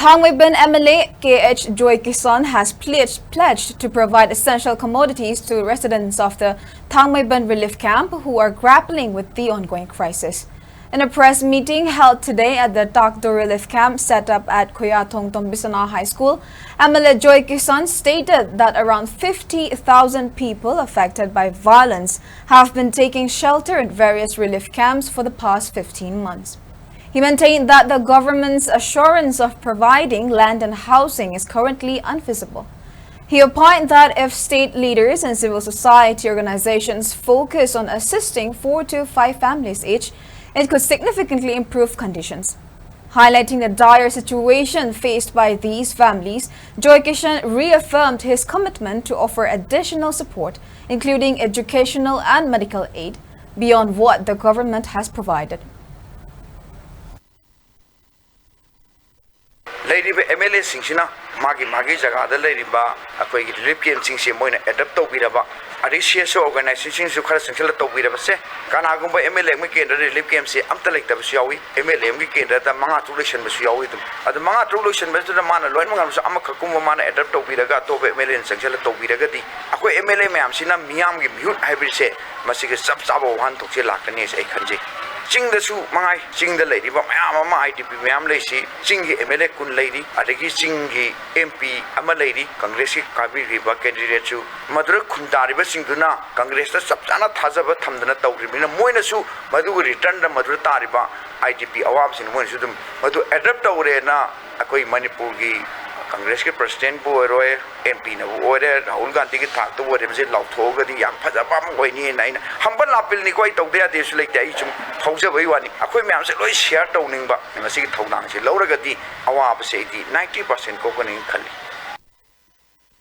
Thangmeiband MLA KH Joykisan has pledged to provide essential commodities to residents of the Thangmeiband relief camp who are grappling with the ongoing crisis. In a press meeting held today at the Takdo relief camp set up at Khoyathong Tombisana High School, MLA Joykisan stated that around 50,000 people affected by violence have been taking shelter in various relief camps for the past 15 months. He maintained that the government's assurance of providing land and housing is currently unfeasible. He opined that if state leaders and civil society organizations focus on assisting 4 to 5 families each, it could significantly improve conditions. Highlighting the dire situation faced by these families, Joykisan reaffirmed his commitment to offer additional support, including educational and medical aid, beyond what the government has provided. MLA Singshina, Magi Jagada Ladiba, a relief game Sing Moina, adapt to Vidaba, Adiciaso organizations who have central to Vidabase, Kanagumba MLA Mikin, the relief game say, Amtelek the Siawi, MLA Mikin, that the Manga Trulition was Yawi. At the Manga Trulition, Mr. Mana, Loimans, Amakakumana, adapt to Vidaga, to MLA and Central to Vidagati. Aqua MLA Mamsina, Miam, Mute, I will say, Masika Subsabo, one to Chilakanis, a country. Ching the Su Mai, Ching the lady, but my IDP Mam Lacy, Chingy MLA Kun lady, Adaki Chingy MP, Ama lady, Congress Kabi Riba candidate to Madura Kundariba Singuna, Congress Subsana Tazaba Tamdana Taurimina, Moinasu, Madu return the Madura Tariba, IDP Awabs in one Sudum, Madu adapt Orena, Akoi Manipuri. Congress President Boy MP na order Hulgan ticket talk to what him said Law Toga the young Pazabam Wayne nine Humble Apple Nicoy to their days like the Ichum House of Iwani. A quick man said, share toning, but in a city Tonang, Loragati, our 90% coconut.